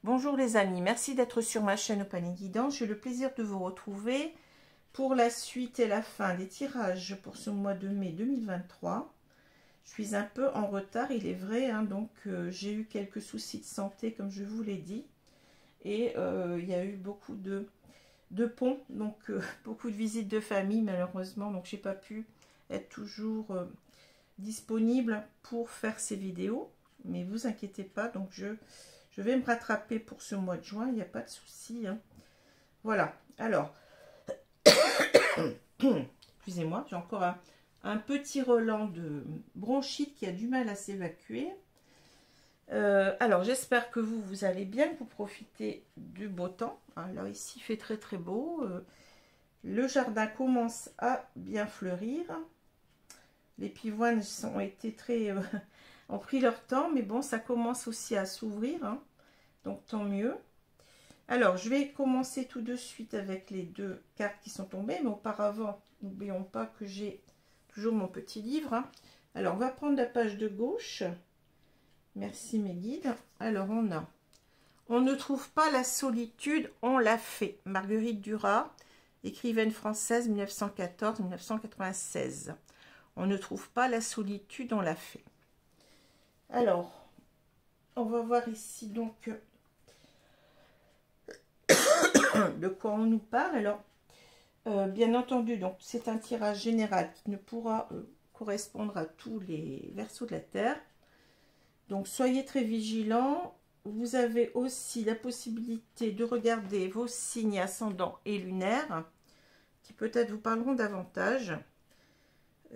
Bonjour les amis, merci d'être sur ma chaîne Au Panier Guidant. J'ai le plaisir de vous retrouver pour la suite et la fin des tirages pour ce mois de mai 2023. Je suis un peu en retard, il est vrai, hein, donc j'ai eu quelques soucis de santé comme je vous l'ai dit. Et il y a eu beaucoup de ponts, donc beaucoup de visites de famille malheureusement. Donc j'ai pas pu être toujours disponible pour faire ces vidéos. Mais vous inquiétez pas, donc je vais me rattraper pour ce mois de juin, il n'y a pas de souci. Hein. Voilà, alors, excusez-moi, j'ai encore un petit relent de bronchite qui a du mal à s'évacuer. Alors, j'espère que vous allez bien, que vous profitez du beau temps. Alors ici, il fait très très beau. Le jardin commence à bien fleurir. Les pivoines ont pris leur temps, mais bon, ça commence aussi à s'ouvrir. Hein. Donc tant mieux. Alors je vais commencer tout de suite avec les deux cartes qui sont tombées, mais auparavant n'oublions pas que j'ai toujours mon petit livre. Hein. Alors on va prendre la page de gauche. Merci mes guides. Alors on ne trouve pas la solitude, on l'a fait. Marguerite Duras, écrivaine française 1914-1996. On ne trouve pas la solitude, on l'a fait. Alors on va voir ici donc de quoi on nous parle. Alors, bien entendu, donc c'est un tirage général qui ne pourra correspondre à tous les verseaux de la Terre. Donc, soyez très vigilants. Vous avez aussi la possibilité de regarder vos signes ascendants et lunaires, qui peut-être vous parleront davantage.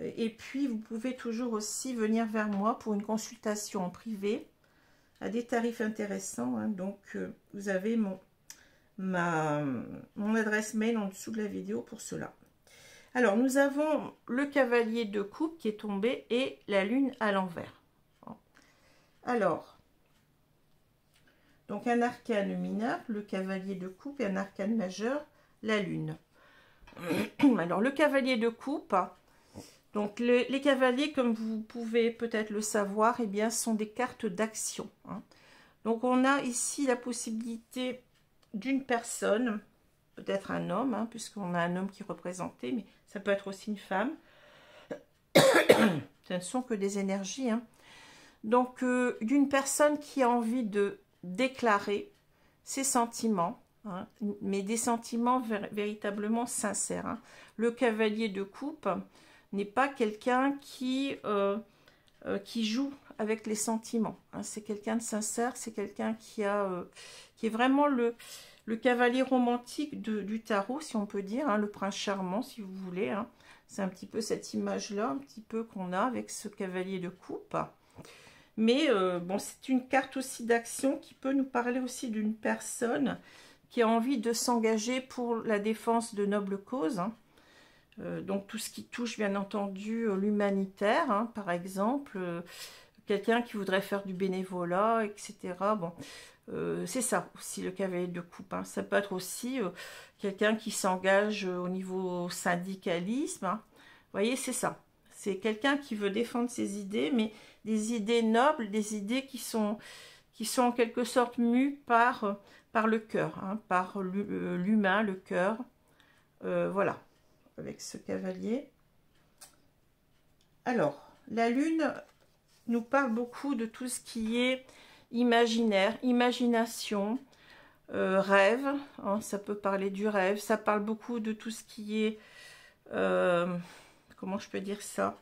Et puis, vous pouvez toujours aussi venir vers moi pour une consultation en privé à des tarifs intéressants. Hein. Donc, vous avez mon adresse mail en dessous de la vidéo pour cela. Alors nous avons le cavalier de coupe qui est tombé et la lune à l'envers. Alors donc un arcane mineur, le cavalier de coupe, et un arcane majeur, la lune. Alors le cavalier de coupe, donc les cavaliers, comme vous pouvez peut-être le savoir, eh bien sont des cartes d'action. Hein. Donc on a ici la possibilité d'une personne, peut-être un homme, hein, puisqu'on a un homme qui est représenté, mais ça peut être aussi une femme. Ce ne sont que des énergies. Hein. Donc, d'une personne qui a envie de déclarer ses sentiments, hein, mais des sentiments véritablement sincères. Hein. Le cavalier de coupe n'est pas quelqu'un qui joue avec les sentiments. Hein. C'est quelqu'un de sincère, c'est quelqu'un qui est vraiment le cavalier romantique du tarot, si on peut dire, hein, le prince charmant, si vous voulez. Hein. C'est un petit peu cette image-là, un petit peu qu'on a avec ce cavalier de coupe. Mais bon, c'est une carte aussi d'action qui peut nous parler aussi d'une personne qui a envie de s'engager pour la défense de nobles causes. Hein. Donc tout ce qui touche, bien entendu, l'humanitaire, hein, par exemple. Quelqu'un qui voudrait faire du bénévolat, etc. Bon, c'est ça aussi le cavalier de coupe. Hein. Ça peut être aussi quelqu'un qui s'engage au niveau syndicalisme. Hein. Vous voyez, c'est ça. C'est quelqu'un qui veut défendre ses idées, mais des idées nobles, des idées qui sont en quelque sorte mues par le cœur, hein, par l'humain, le cœur. Voilà, avec ce cavalier. Alors, la lune nous parle beaucoup de tout ce qui est imaginaire, imagination, rêve, hein, ça peut parler du rêve, ça parle beaucoup de tout ce qui est, comment je peux dire ça,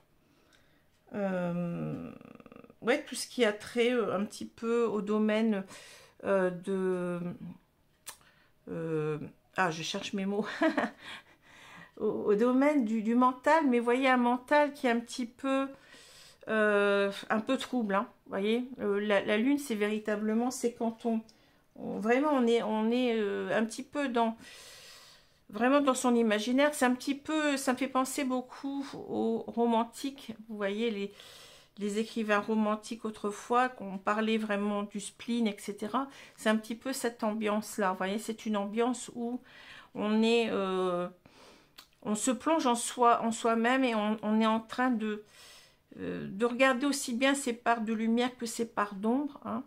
ouais, tout ce qui a trait un petit peu au domaine je cherche mes mots, au domaine du mental, mais voyez un mental qui est un petit peu trouble, hein, voyez, la lune c'est véritablement, c'est quand vraiment on est un petit peu vraiment dans son imaginaire. C'est un petit peu, ça me fait penser beaucoup aux romantiques, vous voyez, les écrivains romantiques autrefois, qu'on parlait vraiment du spleen, etc. C'est un petit peu cette ambiance là, vous voyez, c'est une ambiance où on se plonge en soi-même et on est en train de regarder aussi bien ses parts de lumière que ses parts d'ombre, hein,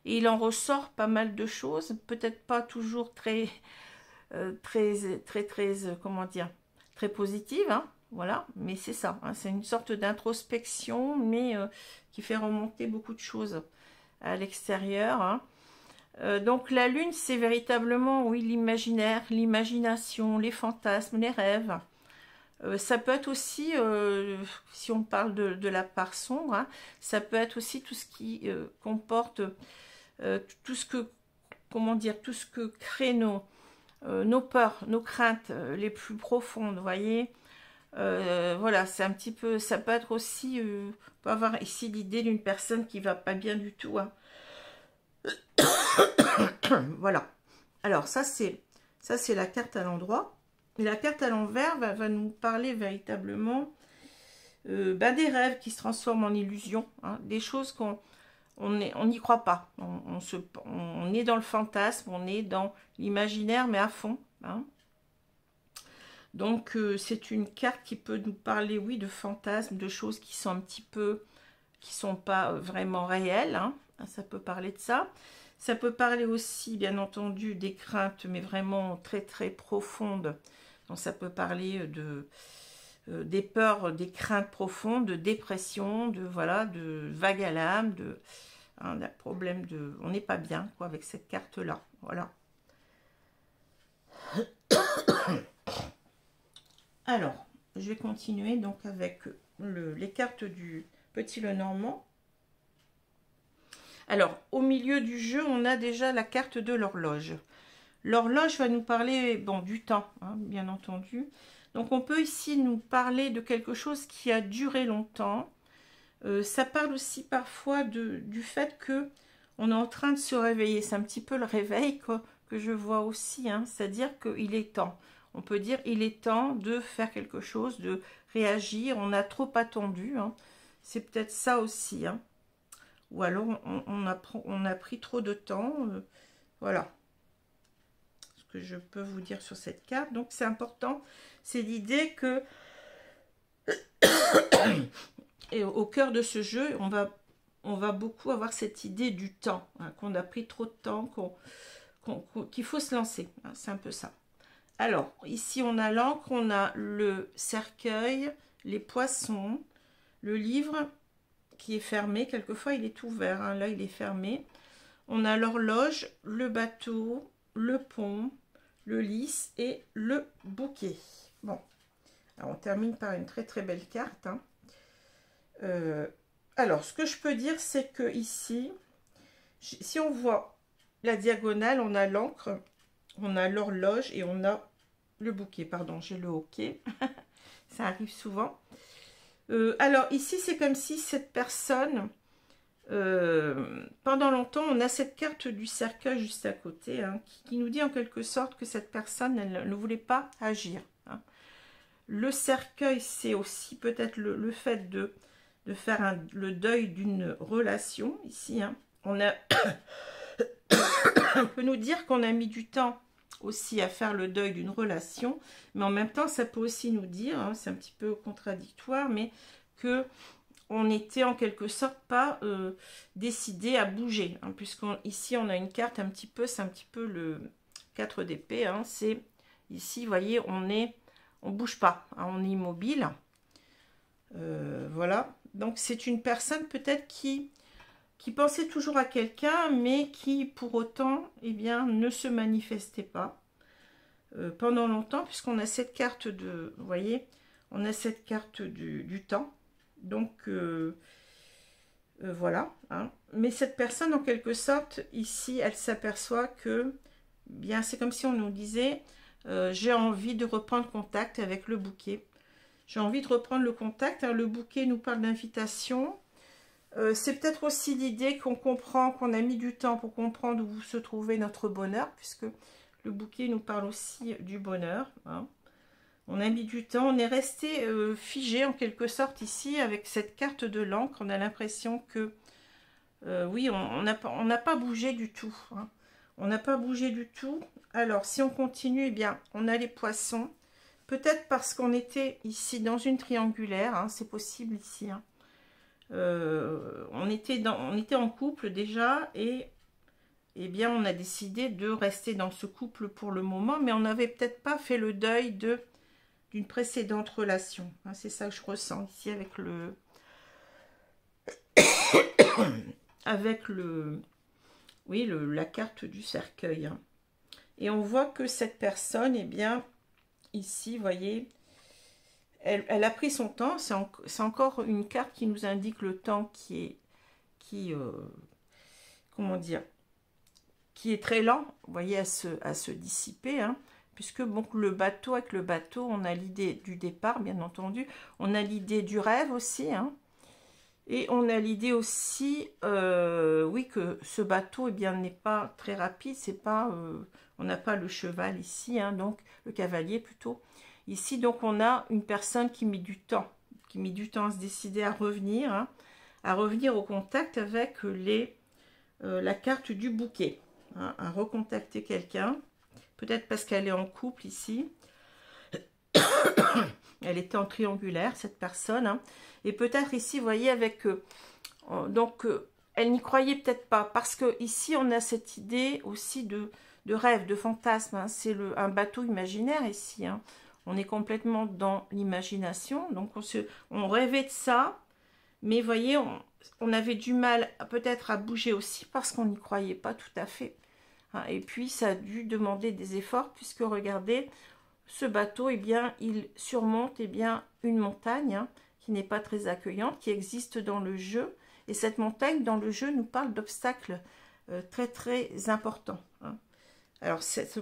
et il en ressort pas mal de choses, peut-être pas toujours très, comment dire, très positives, hein, voilà, mais c'est ça, hein, c'est une sorte d'introspection, mais qui fait remonter beaucoup de choses à l'extérieur, hein. Donc la lune, c'est véritablement, oui, l'imaginaire, l'imagination, les fantasmes, les rêves. Ça peut être aussi, si on parle de la part sombre, hein, ça peut être aussi tout ce qui comporte, tout ce que, comment dire, tout ce que créent nos peurs, nos craintes les plus profondes, vous voyez. Voilà, c'est un petit peu, ça peut être aussi, on peut avoir ici l'idée d'une personne qui va pas bien du tout, hein. Voilà. Alors ça c'est la carte à l'endroit. Et la carte à l'envers va nous parler véritablement des rêves qui se transforment en illusions, hein, des choses on n'y croit pas. On est dans le fantasme, on est dans l'imaginaire, mais à fond, hein. Donc c'est une carte qui peut nous parler, oui, de fantasmes, de choses qui sont un petit peu, qui sont pas vraiment réelles, hein. Ça peut parler de ça. Ça peut parler aussi, bien entendu, des craintes, mais vraiment très très profondes. Donc ça peut parler des peurs, des craintes profondes, de dépression, de voilà, de vague à l'âme, d'un problème de, on n'est pas bien quoi avec cette carte là, voilà. Alors, je vais continuer donc avec les cartes du Petit Lenormand. Alors, au milieu du jeu, on a déjà la carte de l'horloge. L'horloge va nous parler, bon, du temps, hein, bien entendu. Donc, on peut ici nous parler de quelque chose qui a duré longtemps. Ça parle aussi parfois du fait que on est en train de se réveiller. C'est un petit peu le réveil que je vois aussi, hein, c'est-à-dire qu'il est temps. On peut dire il est temps de faire quelque chose, de réagir. On a trop attendu, hein. C'est peut-être ça aussi, hein. Ou alors on a pris trop de temps. Voilà ce que je peux vous dire sur cette carte. Donc c'est important, c'est l'idée que et au cœur de ce jeu, on va beaucoup avoir cette idée du temps, hein, qu'on a pris trop de temps, qu'il faut se lancer, hein, c'est un peu ça. Alors, ici on a l'encre, on a le cercueil, les poissons, le livre qui est fermé, quelquefois il est ouvert, hein, là il est fermé. On a l'horloge, le bateau, le pont, le lys et le bouquet. Bon, alors on termine par une très très belle carte, hein. Alors, ce que je peux dire, c'est que ici, si on voit la diagonale, on a l'encre, on a l'horloge et on a le bouquet. Pardon, j'ai le hoquet. Ça arrive souvent. Alors, ici, c'est comme si cette personne, pendant longtemps, on a cette carte du cercueil juste à côté, hein, qui nous dit en quelque sorte que cette personne, elle ne voulait pas agir, hein. Le cercueil, c'est aussi peut-être le fait de faire le deuil d'une relation, ici, hein. On peut nous dire qu'on a mis du temps aussi à faire le deuil d'une relation, mais en même temps, ça peut aussi nous dire, hein, c'est un petit peu contradictoire, mais que on était en quelque sorte pas décidé à bouger, hein, puisqu'ici, on a une carte un petit peu, c'est un petit peu le 4 d'épée, hein, c'est ici, vous voyez, on bouge pas, hein, on est immobile. Voilà, donc c'est une personne peut-être qui pensait toujours à quelqu'un, mais qui pour autant, eh bien, ne se manifestait pas pendant longtemps, puisqu'on a cette carte de, vous voyez, on a cette carte du temps, donc voilà, hein. Mais cette personne, en quelque sorte, ici, elle s'aperçoit que, bien, c'est comme si on nous disait, j'ai envie de reprendre contact avec le bouquet. J'ai envie de reprendre le contact, hein. Le bouquet nous parle d'invitation. C'est peut-être aussi l'idée qu'on comprend, qu'on a mis du temps pour comprendre où se trouvait notre bonheur, puisque le bouquet nous parle aussi du bonheur, hein. On a mis du temps, on est resté figé en quelque sorte ici avec cette carte de l'encre. On a l'impression que, oui, on n'a pas bougé du tout, hein. On n'a pas bougé du tout. Alors, si on continue, eh bien, on a les poissons. Peut-être parce qu'on était ici dans une triangulaire, hein, c'est possible ici, hein. On était en couple déjà et eh bien, on a décidé de rester dans ce couple pour le moment, mais on n'avait peut-être pas fait le deuil d'une précédente relation. Hein, c'est ça que je ressens ici avec oui, la carte du cercueil. Hein. Et on voit que cette personne, eh bien, ici, vous voyez, elle a pris son temps. C'est encore une carte qui nous indique le temps comment dire, qui est très lent, vous voyez, à se dissiper, hein, puisque bon, avec le bateau, on a l'idée du départ, bien entendu, on a l'idée du rêve aussi, hein, et on a l'idée aussi, oui, que ce bateau, eh bien, n'est pas très rapide, c'est pas, on n'a pas le cheval ici, hein, donc le cavalier plutôt. Ici, donc, on a une personne qui met du temps à se décider à revenir, hein, au contact avec la carte du bouquet. Hein, à recontacter quelqu'un, peut-être parce qu'elle est en couple ici, elle était en triangulaire cette personne, hein, et peut-être ici, vous voyez, avec elle n'y croyait peut-être pas, parce que ici on a cette idée aussi de rêve, de fantasme, hein, c'est un bateau imaginaire ici, hein. On est complètement dans l'imagination, donc on rêvait de ça, mais vous voyez, on avait du mal peut-être à bouger aussi parce qu'on n'y croyait pas tout à fait. Et puis, ça a dû demander des efforts, puisque, regardez, ce bateau, eh bien, il surmonte eh bien, une montagne, hein, qui n'est pas très accueillante, qui existe dans le jeu. Et cette montagne, dans le jeu, nous parle d'obstacles très, très importants. Hein. Alors, oh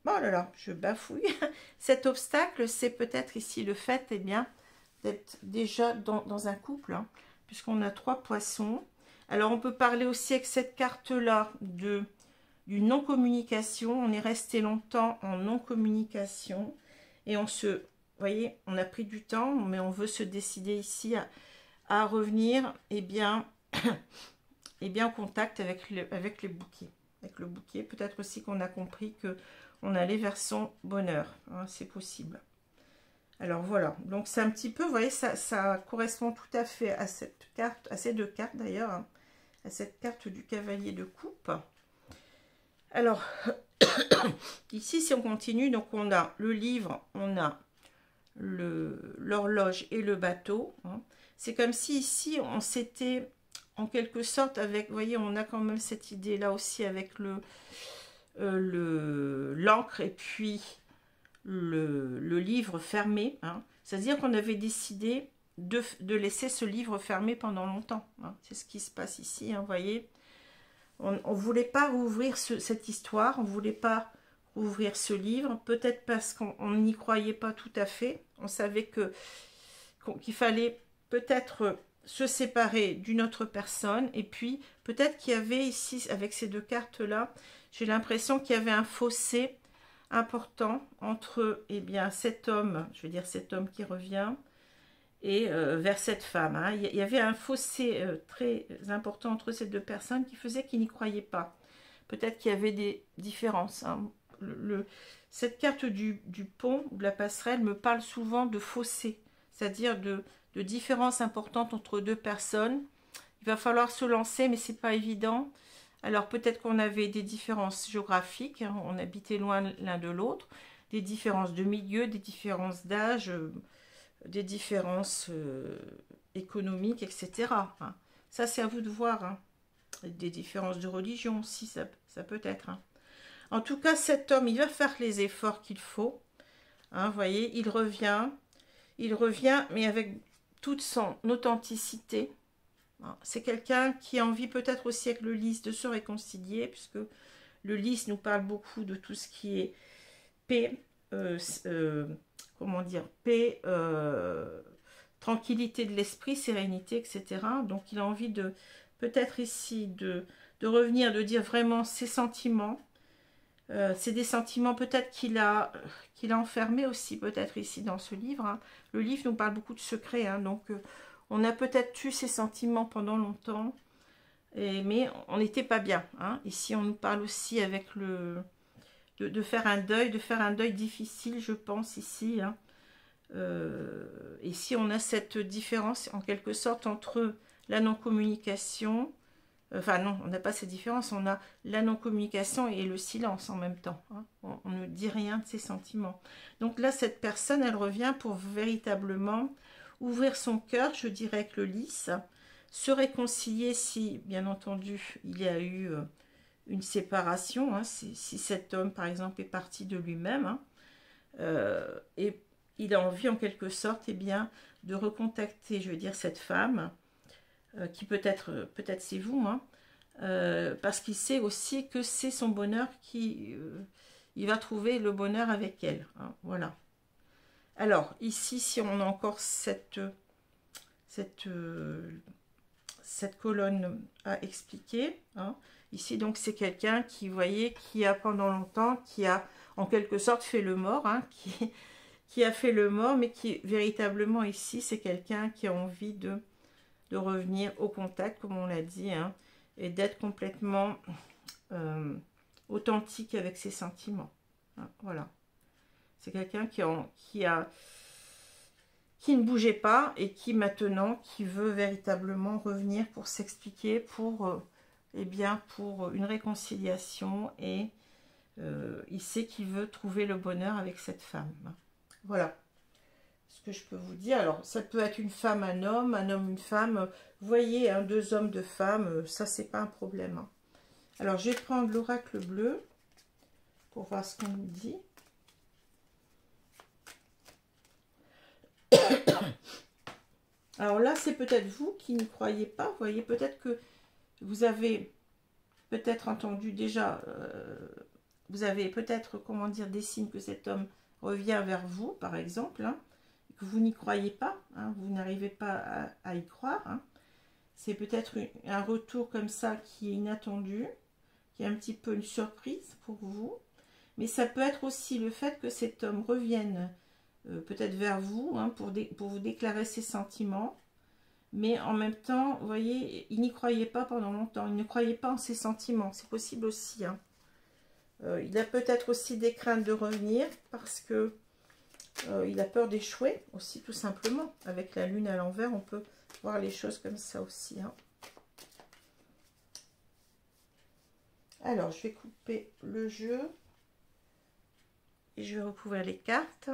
là là, je bafouille. Cet obstacle, c'est peut-être ici le fait eh bien, d'être déjà dans un couple, hein, puisqu'on a 3 poissons. Alors, on peut parler aussi avec cette carte-là d'une non-communication. On est resté longtemps en non-communication et vous voyez, on a pris du temps, mais on veut se décider ici à revenir eh bien, en contact avec les bouquets. Avec le bouquet, peut-être aussi qu'on a compris qu'on allait vers son bonheur. Hein, c'est possible. Alors voilà, donc c'est un petit peu, vous voyez, ça correspond tout à fait à cette carte, à ces 2 cartes d'ailleurs, hein, à cette carte du cavalier de coupe. Alors, ici, si on continue, donc on a le livre, on a l'horloge et le bateau. Hein. C'est comme si ici, on s'était, en quelque sorte, avec, vous voyez, on a quand même cette idée-là aussi avec l'encre et puis le livre fermé. Hein. C'est-à-dire qu'on avait décidé de laisser ce livre fermé pendant longtemps. Hein. C'est ce qui se passe ici, hein, vous voyez. On ne voulait pas rouvrir cette histoire, on ne voulait pas rouvrir ce livre, peut-être parce qu'on n'y croyait pas tout à fait. On savait qu'il fallait peut-être se séparer d'une autre personne, et puis peut-être qu'il y avait ici, avec ces 2 cartes-là, j'ai l'impression qu'il y avait un fossé important entre eh bien, cet homme, je veux dire cet homme qui revient, et vers cette femme. Hein. Il y avait un fossé très important entre ces 2 personnes qui faisait qu'ils n'y croyaient pas. Peut-être qu'il y avait des différences. Hein. Cette carte du pont, de la passerelle, me parle souvent de fossé, c'est-à-dire de différences importantes entre 2 personnes. Il va falloir se lancer, mais c'est pas évident. Alors peut-être qu'on avait des différences géographiques, hein, on habitait loin l'un de l'autre, des différences de milieu, des différences d'âge, des différences économiques, etc. Hein. Ça, c'est à vous de voir. Hein. Des différences de religion aussi, ça peut être. Hein. En tout cas, cet homme, il va faire les efforts qu'il faut. Hein, vous voyez, il revient, mais avec toute son authenticité. C'est quelqu'un qui a envie peut-être aussi avec le lys de se réconcilier, puisque le lys nous parle beaucoup de tout ce qui est paix, comment dire, paix, tranquillité de l'esprit, sérénité, etc. Donc il a envie de, peut-être ici, de revenir, de dire vraiment ses sentiments. C'est des sentiments peut-être qu'il a enfermés aussi, peut-être ici dans ce livre. Hein. Le livre nous parle beaucoup de secrets, hein, donc on a peut-être eu ces sentiments pendant longtemps, mais on n'était pas bien. Hein. Ici, on nous parle aussi avec de faire un deuil difficile, je pense, ici. Hein. Ici, on a cette différence, en quelque sorte, entre la non-communication, Enfin non, on n'a pas ces différences, on a la non-communication et le silence en même temps. Hein. On ne dit rien de ses sentiments. Donc là, cette personne, elle revient pour véritablement ouvrir son cœur, je dirais avec le lys, se réconcilier si, bien entendu, il y a eu une séparation, hein, si cet homme, par exemple, est parti de lui-même, hein, et il a envie, en quelque sorte, eh bien, de recontacter, je veux dire, cette femme, qui peut-être c'est vous, hein, parce qu'il sait aussi que c'est son bonheur il va trouver le bonheur avec elle, hein, voilà. Alors ici, si on a encore cette colonne à expliquer, hein, ici donc c'est quelqu'un qui, vous voyez, qui a pendant longtemps, qui a en quelque sorte fait le mort, hein, qui a fait le mort, mais qui véritablement ici c'est quelqu'un qui a envie de revenir au contact, comme on l'a dit, hein, et d'être complètement authentique avec ses sentiments. Hein, voilà. C'est quelqu'un qui ne bougeait pas et qui maintenant, qui veut véritablement revenir pour s'expliquer, pour une réconciliation, et il sait qu'il veut trouver le bonheur avec cette femme. Voilà ce que je peux vous dire. Alors, ça peut être une femme, un homme, une femme. Vous voyez, hein, deux hommes, deux femmes, ça, c'est pas un problème. Hein. Alors, je vais prendre l'oracle bleu pour voir ce qu'on nous dit. Alors là, c'est peut-être vous qui n'y croyez pas. Vous voyez, peut-être que vous avez peut-être entendu déjà, vous avez peut-être, comment dire, des signes que cet homme revient vers vous, par exemple, hein, que vous n'y croyez pas, hein, vous n'arrivez pas à y croire. Hein. C'est peut-être un retour comme ça qui est inattendu, qui est un petit peu une surprise pour vous. Mais ça peut être aussi le fait que cet homme revienne peut-être vers vous, hein, pour vous déclarer ses sentiments. Mais en même temps, vous voyez, il n'y croyait pas pendant longtemps. Il ne croyait pas en ses sentiments. C'est possible aussi. Hein. Il a peut-être aussi des craintes de revenir parce que il a peur d'échouer aussi, tout simplement. Avec la lune à l'envers, on peut voir les choses comme ça aussi. Hein. Alors, je vais couper le jeu et je vais recouvrir les cartes.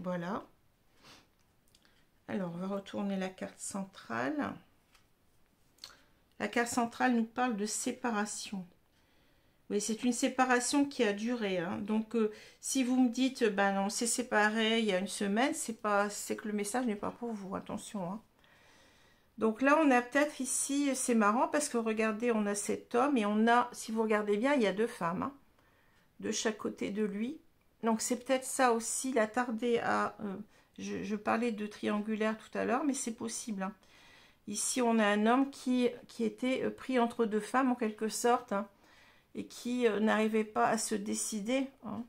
Voilà. Alors, on va retourner la carte centrale. La carte centrale nous parle de séparation. Oui, c'est une séparation qui a duré. Hein. Donc, si vous me dites, ben non, c'est séparé il y a une semaine, c'est que le message n'est pas pour vous. Attention. Hein. Donc là, on a peut-être ici, c'est marrant parce que regardez, on a cet homme et on a, si vous regardez bien, il y a deux femmes, hein, de chaque côté de lui. Donc, c'est peut-être ça aussi, il a tardé à... je parlais de triangulaire tout à l'heure, mais c'est possible. Hein. Ici, on a un homme qui était pris entre deux femmes, en quelque sorte, hein, et qui n'arrivait pas à se décider. Hein.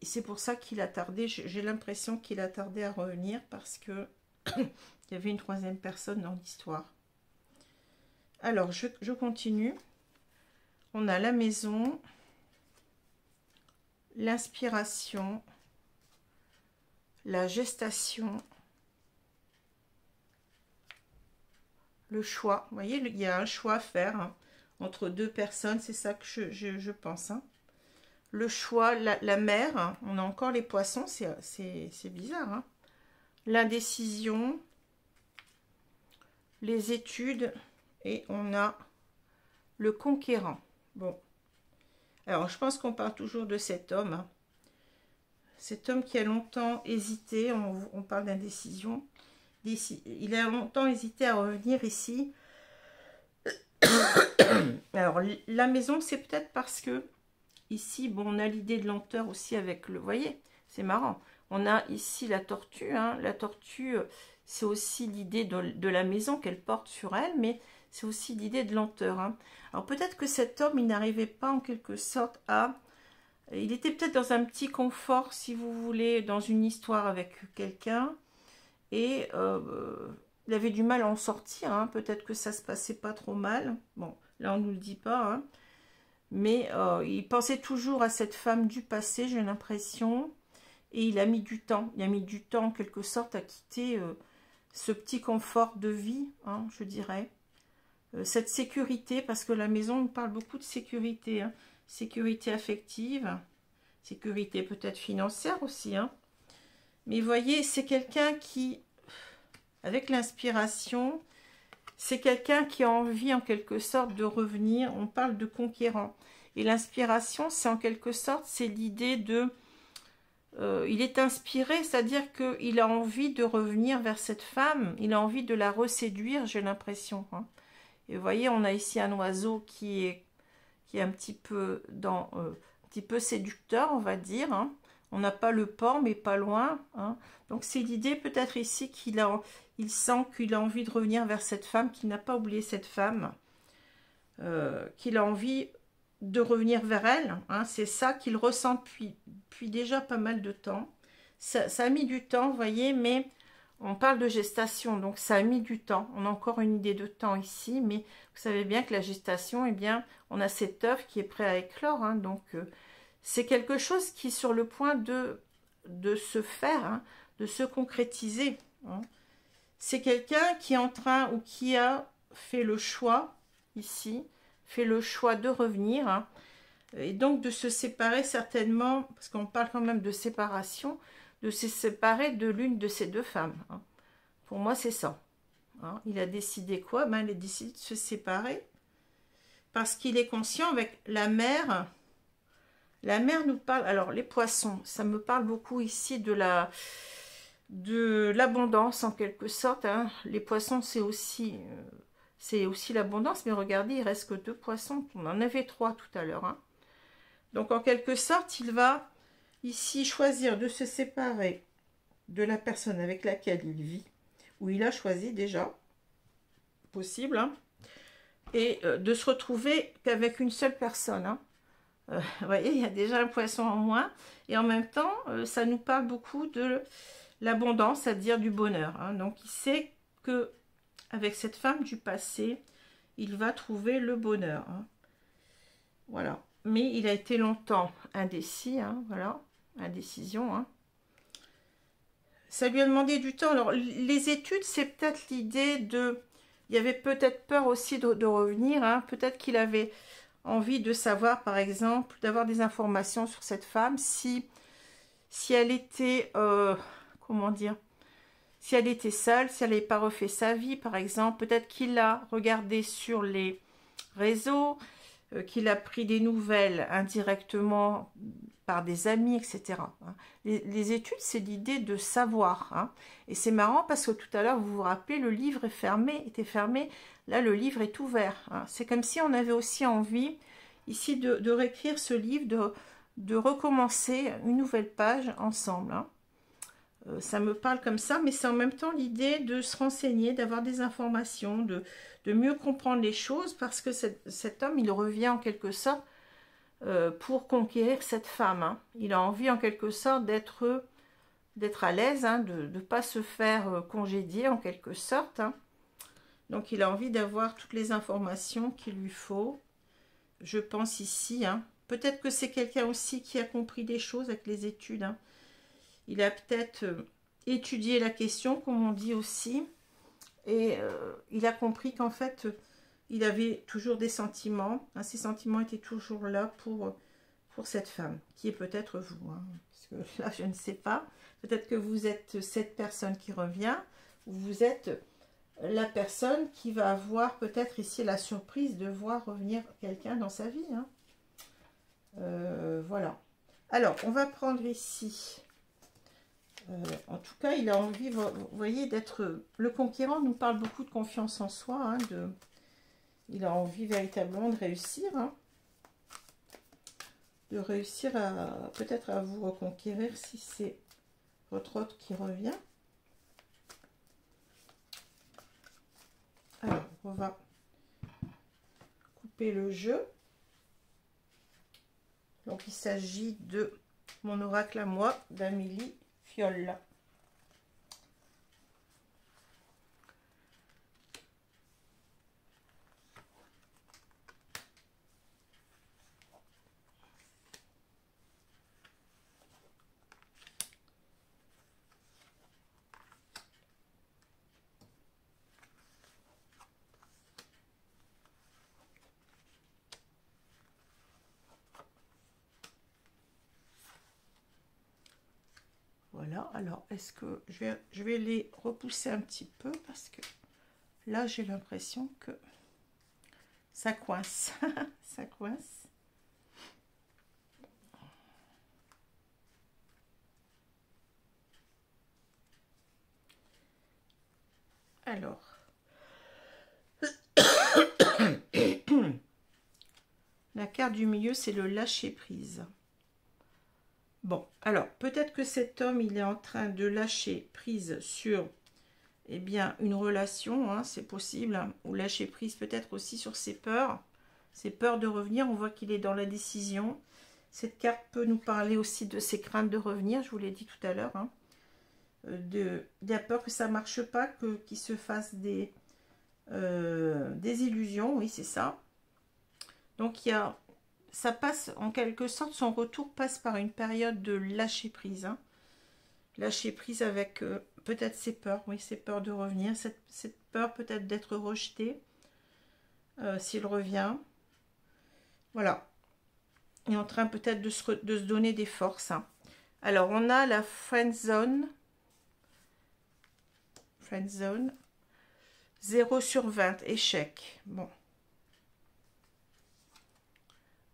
C'est pour ça qu'il a tardé. J'ai l'impression qu'il a tardé à revenir parce que il y avait une troisième personne dans l'histoire. Alors, je continue. On a la maison, l'inspiration, la gestation, le choix. Vous voyez, il y a un choix à faire, hein, entre deux personnes, c'est ça que je pense. Hein. Le choix, la mer, hein, on a encore les poissons, c'est bizarre. Hein. L'indécision, les études, et on a le conquérant. Bon, alors je pense qu'on parle toujours de cet homme. Hein. Cet homme qui a longtemps hésité, on parle d'indécision. Il a longtemps hésité à revenir ici. Alors, la maison, c'est peut-être parce que ici, bon, on a l'idée de lenteur aussi avec le... Vous voyez, c'est marrant. On a ici la tortue. Hein. La tortue, c'est aussi l'idée de la maison qu'elle porte sur elle, mais c'est aussi l'idée de lenteur. Hein. Alors peut-être que cet homme, il n'arrivait pas en quelque sorte à... Il était peut-être dans un petit confort, si vous voulez, dans une histoire avec quelqu'un. Et il avait du mal à en sortir. Hein. Peut-être que ça se passait pas trop mal. Bon, là on ne nous le dit pas. Hein. Mais il pensait toujours à cette femme du passé, j'ai l'impression. Et il a mis du temps. Il a mis du temps en quelque sorte à quitter ce petit confort de vie, hein, je dirais. Cette sécurité, parce que la maison nous parle beaucoup de sécurité. Hein. Sécurité affective, sécurité peut-être financière aussi. Hein. Mais vous voyez, c'est quelqu'un qui, avec l'inspiration, c'est quelqu'un qui a envie en quelque sorte de revenir. On parle de conquérant. Et l'inspiration, c'est en quelque sorte, c'est l'idée de... il est inspiré, c'est-à-dire qu'il a envie de revenir vers cette femme. Il a envie de la reséduire, j'ai l'impression. Hein. Et vous voyez, on a ici un oiseau qui est un petit peu un petit peu séducteur, on va dire. Hein. On n'a pas le port, mais pas loin. Hein. Donc c'est l'idée peut-être ici il sent qu'il a envie de revenir vers cette femme, qu'il n'a pas oublié cette femme, qu'il a envie de revenir vers elle. Hein. C'est ça qu'il ressent depuis déjà pas mal de temps. Ça a mis du temps, vous voyez, mais on parle de gestation, donc ça a mis du temps. On a encore une idée de temps ici, mais vous savez bien que la gestation, eh bien, on a cet œuf qui est prêt à éclore. Hein, donc, c'est quelque chose qui est sur le point de se faire, hein, de se concrétiser. Hein. C'est quelqu'un qui est en train ou qui a fait le choix, ici, fait le choix de revenir, hein, et donc de se séparer certainement, parce qu'on parle quand même de séparation, de se séparer de l'une de ces deux femmes. Hein. Pour moi, c'est ça. Hein. Il a décidé quoi? Ben, il a décidé de se séparer parce qu'il est conscient avec la mer. La mer nous parle... Alors, les poissons, ça me parle beaucoup ici de l'abondance en quelque sorte. Hein. Les poissons, c'est aussi l'abondance. Mais regardez, il reste que 2 poissons. On en avait 3 tout à l'heure. Hein. Donc, en quelque sorte, il va... ici, choisir de se séparer de la personne avec laquelle il vit, où il a choisi déjà, possible, hein, et de se retrouver qu'avec une seule personne. Hein. Vous voyez, il y a déjà un poisson en moins, et en même temps, ça nous parle beaucoup de l'abondance, c'est-à-dire du bonheur. Hein. Donc, il sait que avec cette femme du passé, il va trouver le bonheur. Hein. Voilà. Mais il a été longtemps indécis, hein, voilà. Indécision. Hein. Ça lui a demandé du temps. Alors, les études, c'est peut-être l'idée de... Il y avait peut-être peur aussi de revenir. Hein. Peut-être qu'il avait envie de savoir, par exemple, d'avoir des informations sur cette femme. Si elle était... comment dire? Si elle était seule, si elle n'avait pas refait sa vie, par exemple. Peut-être qu'il a regardé sur les réseaux, qu'il a pris des nouvelles indirectement par des amis, etc. Les études, c'est l'idée de savoir. Hein. Et c'est marrant parce que tout à l'heure, vous vous rappelez, le livre était fermé. Là, le livre est ouvert. Hein. C'est comme si on avait aussi envie, ici, de réécrire ce livre, de recommencer une nouvelle page ensemble. Hein. Ça me parle comme ça, mais c'est en même temps l'idée de se renseigner, d'avoir des informations, de mieux comprendre les choses, parce que cet homme, il revient en quelque sorte pour conquérir cette femme. Hein. Il a envie en quelque sorte d'être à l'aise, hein, de ne pas se faire congédier en quelque sorte. Hein. Donc il a envie d'avoir toutes les informations qu'il lui faut. Je pense ici. Hein. Peut-être que c'est quelqu'un aussi qui a compris des choses avec les études. Hein. Il a peut-être étudié la question, comme on dit aussi. Et il a compris qu'en fait... il avait toujours des sentiments. Hein, ces sentiments étaient toujours là pour cette femme, qui est peut-être vous. Hein, parce que là, je ne sais pas. Peut-être que vous êtes cette personne qui revient, ou vous êtes la personne qui va avoir peut-être ici la surprise de voir revenir quelqu'un dans sa vie. Hein. Voilà. Alors, on va prendre ici... en tout cas, il a envie, vous voyez, d'être... Le conquérant nous parle beaucoup de confiance en soi, hein, il a envie véritablement de réussir, hein, de réussir peut-être à vous reconquérir si c'est votre hôte qui revient. Alors, on va couper le jeu. Donc il s'agit de mon oracle à moi d'Amélie Fiole. Voilà, alors est-ce que je vais les repousser un petit peu parce que là j'ai l'impression que ça coince. Ça coince. Alors, la carte du milieu, c'est le lâcher prise. Bon, alors, peut-être que cet homme, il est en train de lâcher prise sur, eh bien, une relation, hein, c'est possible, hein, ou lâcher prise peut-être aussi sur ses peurs de revenir. On voit qu'il est dans la décision. Cette carte peut nous parler aussi de ses craintes de revenir, je vous l'ai dit tout à l'heure, hein, de la peur que ça ne marche pas, qu'il se fasse des illusions, oui, c'est ça. Donc, ça passe, en quelque sorte, son retour passe par une période de lâcher prise. Hein. Lâcher prise avec peut-être ses peurs, oui, ses peurs de revenir, cette peur peut-être d'être rejeté s'il revient. Voilà. Il est en train peut-être de se donner des forces. Hein. Alors, on a la friend zone. Friend zone. 0 sur 20, échec. Bon.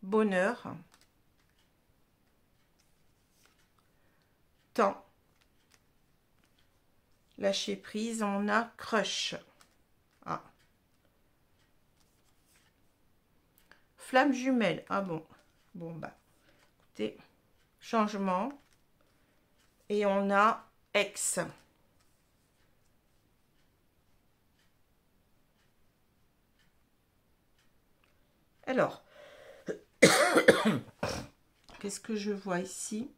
Bonheur. Temps. Lâcher prise, on a crush. Ah. Flamme jumelle. Ah bon. Bon, bah, écoutez, changement. Et on a ex. Alors, qu'est-ce que je vois ici?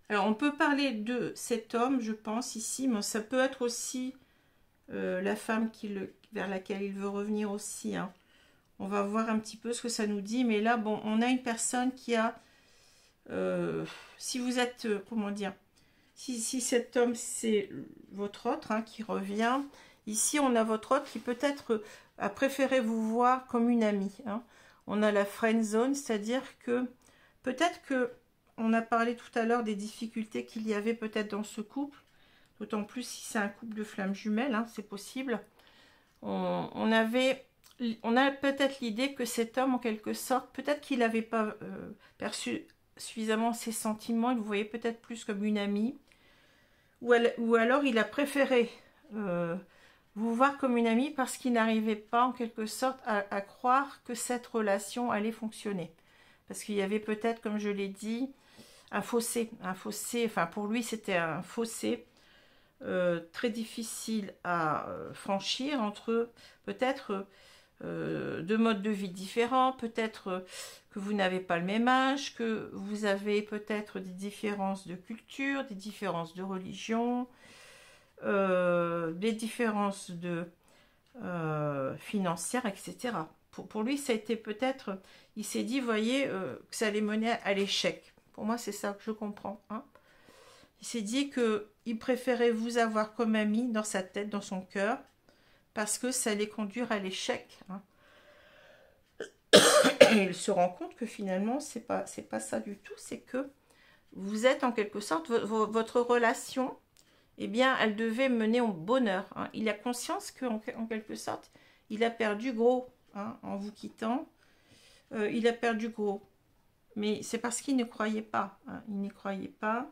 Alors, on peut parler de cet homme, je pense, ici, mais ça peut être aussi la femme vers laquelle il veut revenir aussi. Hein. On va voir un petit peu ce que ça nous dit, mais là, bon, on a une personne qui a... si vous êtes, comment dire, si cet homme, c'est votre autre hein, qui revient, ici, on a votre autre qui peut-être a préféré vous voir comme une amie. Hein. On a la friend zone, c'est-à-dire que peut-être que on a parlé tout à l'heure des difficultés qu'il y avait peut-être dans ce couple, d'autant plus si c'est un couple de flammes jumelles, hein, c'est possible. On a peut-être l'idée que cet homme, en quelque sorte, peut-être qu'il n'avait pas perçu suffisamment ses sentiments, il vous voyait peut-être plus comme une amie, ou alors il a préféré vous voir comme une amie parce qu'il n'arrivait pas, en quelque sorte, à croire que cette relation allait fonctionner. Parce qu'il y avait peut-être, comme je l'ai dit, un fossé, enfin pour lui c'était un fossé très difficile à franchir entre peut-être deux modes de vie différents, peut-être que vous n'avez pas le même âge, que vous avez peut-être des différences de culture, des différences de religion, des différences financières, etc. Pour lui, ça a été peut-être, il s'est dit, voyez, que ça allait mener à l'échec. Pour moi, c'est ça que je comprends. Hein. Il s'est dit qu'il préférait vous avoir comme ami dans sa tête, dans son cœur, parce que ça allait conduire à l'échec. Hein. Et il se rend compte que finalement, c'est pas ça du tout. C'est que vous êtes en quelque sorte, votre relation, eh bien, elle devait mener au bonheur. Hein. Il a conscience qu'en quelque sorte, il a perdu gros hein, en vous quittant. Il a perdu gros. Mais c'est parce qu'il ne croyait pas. Hein. Il n'y croyait pas.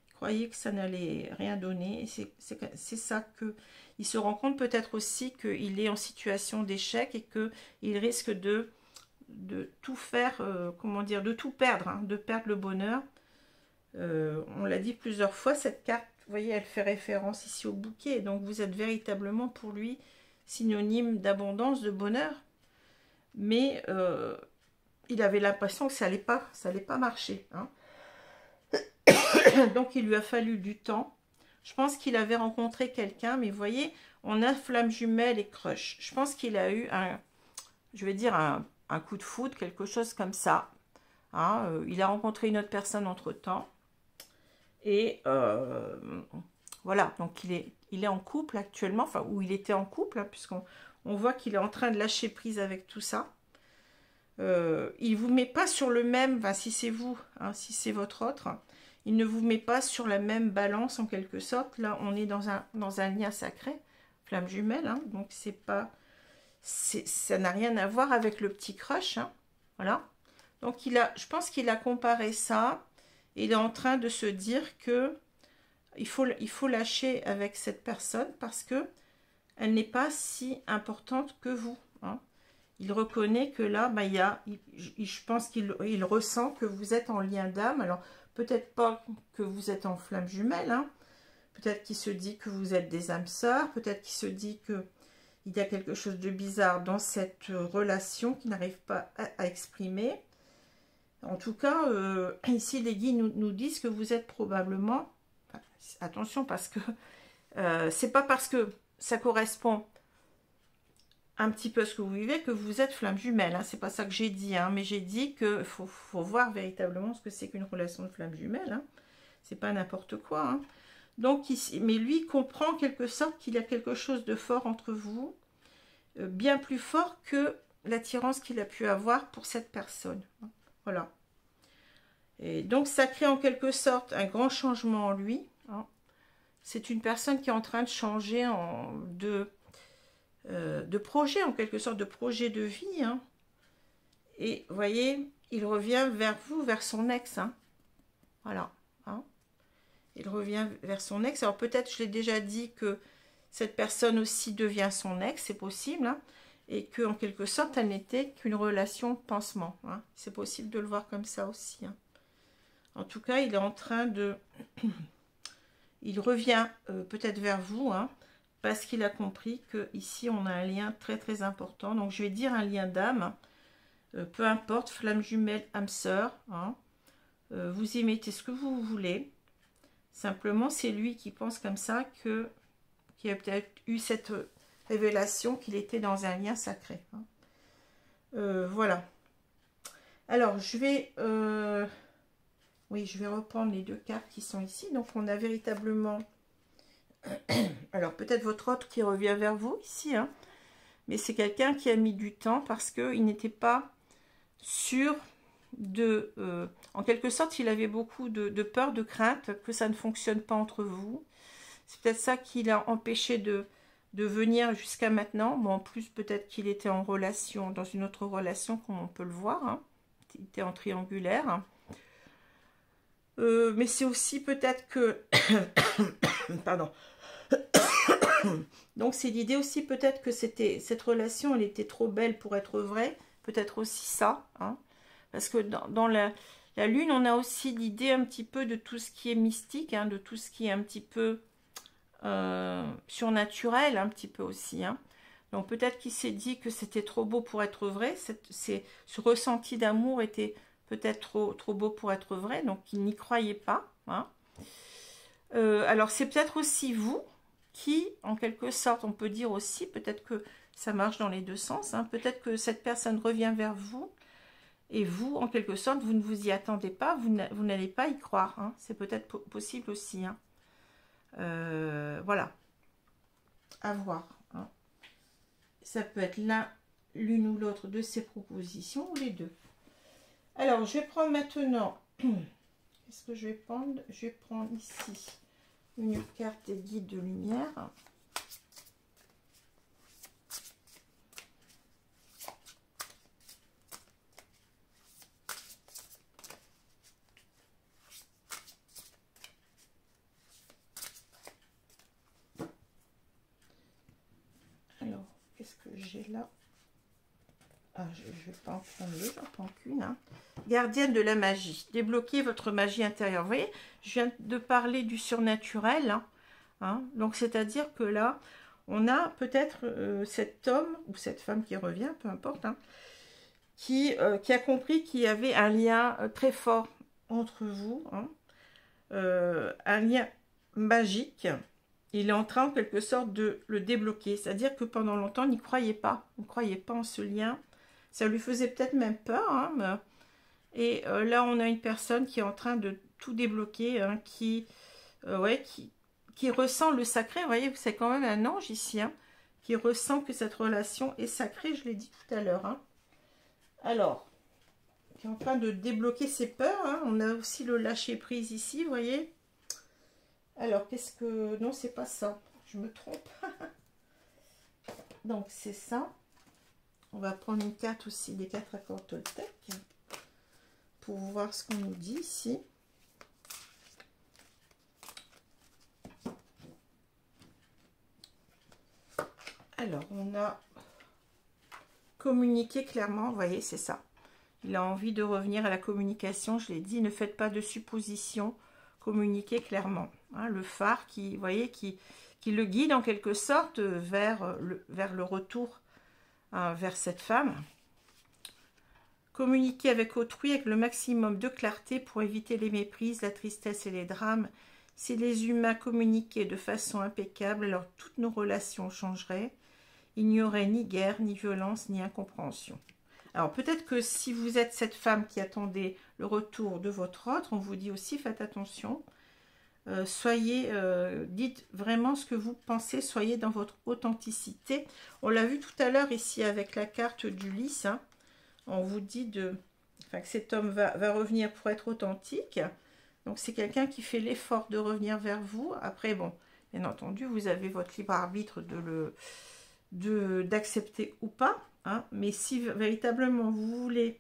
Il croyait que ça n'allait rien donner. Et c'est ça que... Il se rend compte peut-être aussi qu'il est en situation d'échec et qu'il risque de tout faire, comment dire, de tout perdre, hein, de perdre le bonheur. On l'a dit plusieurs fois, cette carte voyez, elle fait référence ici au bouquet. Donc, vous êtes véritablement pour lui synonyme d'abondance, de bonheur. Mais il avait l'impression que ça allait pas marcher. Hein. Donc, il lui a fallu du temps. Je pense qu'il avait rencontré quelqu'un, mais vous voyez, on a flamme jumelle et crush. Je pense qu'il a eu je vais dire un coup de foudre, quelque chose comme ça. Hein, il a rencontré une autre personne entre-temps. Et voilà, donc il est en couple actuellement, enfin, ou il était en couple, hein, puisqu'on voit qu'il est en train de lâcher prise avec tout ça. Il ne vous met pas sur le même, enfin, si c'est vous, hein, si c'est votre autre, il ne vous met pas sur la même balance en quelque sorte. Là, on est dans un lien sacré, flamme jumelle, hein, donc ça n'a rien à voir avec le petit crush, hein, voilà. Donc je pense qu'il a comparé ça. Il est en train de se dire que il faut lâcher avec cette personne parce que elle n'est pas si importante que vous. Hein. Il reconnaît que là, bah, je pense qu'il ressent que vous êtes en lien d'âme. Alors, peut-être pas que vous êtes en flamme jumelle. Hein. Peut-être qu'il se dit que vous êtes des âmes sœurs. Peut-être qu'il se dit que il y a quelque chose de bizarre dans cette relation qu'il n'arrive pas à exprimer. En tout cas, ici, les guides nous disent que vous êtes probablement... Enfin, attention, parce que c'est pas parce que ça correspond un petit peu à ce que vous vivez que vous êtes flamme jumelle. Hein. C'est pas ça que j'ai dit, hein, mais j'ai dit qu'il faut voir véritablement ce que c'est qu'une relation de flamme jumelle. Hein. C'est pas n'importe quoi. Hein. Donc, ici, mais lui comprend en quelque sorte qu'il y a quelque chose de fort entre vous, bien plus fort que l'attirance qu'il a pu avoir pour cette personne. Voilà. Et donc, ça crée en quelque sorte un grand changement en lui. Hein. C'est une personne qui est en train de changer de projet, en quelque sorte, de projet de vie. Hein. Et vous voyez, il revient vers vous, vers son ex. Hein. Voilà. Hein. Il revient vers son ex. Alors, peut-être, je l'ai déjà dit, que cette personne aussi devient son ex, c'est possible. Hein. Et qu'en quelque sorte, elle n'était qu'une relation de pansement. Hein. C'est possible de le voir comme ça aussi. Hein. En tout cas, il est en train de... il revient peut-être vers vous, hein, parce qu'il a compris que ici on a un lien très très important. Donc, je vais dire un lien d'âme. Peu importe, flamme jumelle, âme sœur. Hein. Vous y mettez ce que vous voulez. Simplement, c'est lui qui pense comme ça, qui a peut-être eu cette révélation qu'il était dans un lien sacré. Hein. Voilà. Alors, je vais... oui, je vais reprendre les deux cartes qui sont ici. Donc, on a véritablement... Alors, peut-être votre autre qui revient vers vous ici. Hein. Mais c'est quelqu'un qui a mis du temps parce qu'il n'était pas sûr de... en quelque sorte, il avait beaucoup de peur, de crainte que ça ne fonctionne pas entre vous. C'est peut-être ça qui l'a empêché de venir jusqu'à maintenant. Bon, en plus, peut-être qu'il était en relation, dans une autre relation, comme on peut le voir. Hein. Il était en triangulaire. Hein. Mais c'est aussi peut-être que... Pardon. Donc, c'est l'idée aussi peut-être que cette relation, elle était trop belle pour être vraie. Peut-être aussi ça. Hein. Parce que dans la Lune, on a aussi l'idée un petit peu de tout ce qui est mystique, hein, de tout ce qui est un petit peu surnaturel, un petit peu aussi. Hein. Donc, peut-être qu'il s'est dit que c'était trop beau pour être vrai. Ce ressenti d'amour était... peut-être trop beau pour être vrai, donc il n'y croyait pas. Hein. Alors, c'est peut-être aussi vous qui, en quelque sorte, on peut dire aussi, peut-être que ça marche dans les deux sens, hein, peut-être que cette personne revient vers vous, et vous, en quelque sorte, vous ne vous y attendez pas, vous n'allez pas y croire. Hein. C'est peut-être possible aussi. Hein. Voilà. À voir. Hein. Ça peut être l'une ou l'autre de ces propositions, ou les deux. Alors, je vais prendre maintenant, qu'est-ce que je vais prendre? Je vais prendre ici une carte des guides de lumière. Alors, qu'est-ce que j'ai là? je vais pas en prendre deux, j'en prends qu'une. Hein. Gardienne de la magie. Débloquez votre magie intérieure. Vous voyez, je viens de parler du surnaturel. Hein. Donc, c'est-à-dire que là, on a peut-être cet homme ou cette femme qui revient, peu importe, hein, qui a compris qu'il y avait un lien très fort entre vous. Hein, un lien magique. Il est en train, en quelque sorte, de le débloquer. C'est-à-dire que pendant longtemps, il n'y croyait pas. Il ne croyait pas en ce lien. Ça lui faisait peut-être même peur. Hein, et là, on a une personne qui est en train de tout débloquer, hein, qui ressent le sacré. Vous voyez, c'est quand même un ange ici, hein, qui ressent que cette relation est sacrée. Je l'ai dit tout à l'heure. Hein. Alors, qui est en train de débloquer ses peurs. Hein. On a aussi le lâcher-prise ici, vous voyez. Alors, qu'est-ce que... Non, c'est pas ça. Je me trompe. Donc, c'est ça. On va prendre une carte aussi des 4 accords Toltec pour voir ce qu'on nous dit ici. Alors, on a communiqué clairement. Vous voyez, c'est ça. Il a envie de revenir à la communication. Je l'ai dit, ne faites pas de suppositions. Communiquer clairement. Hein, le phare qui, vous voyez, qui le guide en quelque sorte vers le retour, hein, vers cette femme. Communiquer avec autrui avec le maximum de clarté pour éviter les méprises, la tristesse et les drames. Si les humains communiquaient de façon impeccable, alors toutes nos relations changeraient. Il n'y aurait ni guerre, ni violence, ni incompréhension. Alors peut-être que si vous êtes cette femme qui attendait le retour de votre autre, on vous dit aussi faites attention. Dites vraiment ce que vous pensez, soyez dans votre authenticité. On l'a vu tout à l'heure ici avec la carte du lys. Hein. On vous dit que cet homme va revenir pour être authentique. Donc c'est quelqu'un qui fait l'effort de revenir vers vous. Après, bon, bien entendu, vous avez votre libre arbitre d'accepter ou pas. Hein. Mais si véritablement vous voulez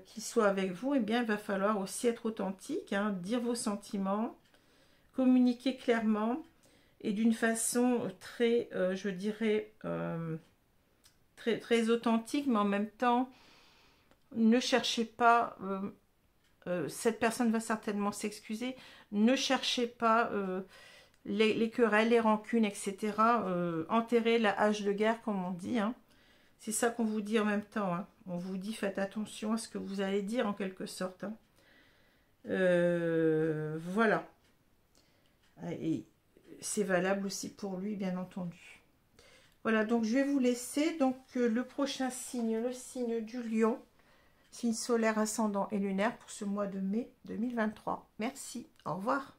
qu'il soit avec vous, eh bien, il va falloir aussi être authentique, hein, dire vos sentiments, communiquer clairement et d'une façon très, je dirais, très, très authentique, mais en même temps, ne cherchez pas, cette personne va certainement s'excuser, ne cherchez pas les querelles, les rancunes, etc. Enterrez la hache de guerre, comme on dit. Hein. C'est ça qu'on vous dit en même temps. Hein. On vous dit, faites attention à ce que vous allez dire, en quelque sorte. Hein. Voilà. Et c'est valable aussi pour lui, bien entendu. Voilà, donc je vais vous laisser. Donc le prochain signe, le signe du lion, signe solaire, ascendant et lunaire pour ce mois de mai 2023. Merci, au revoir.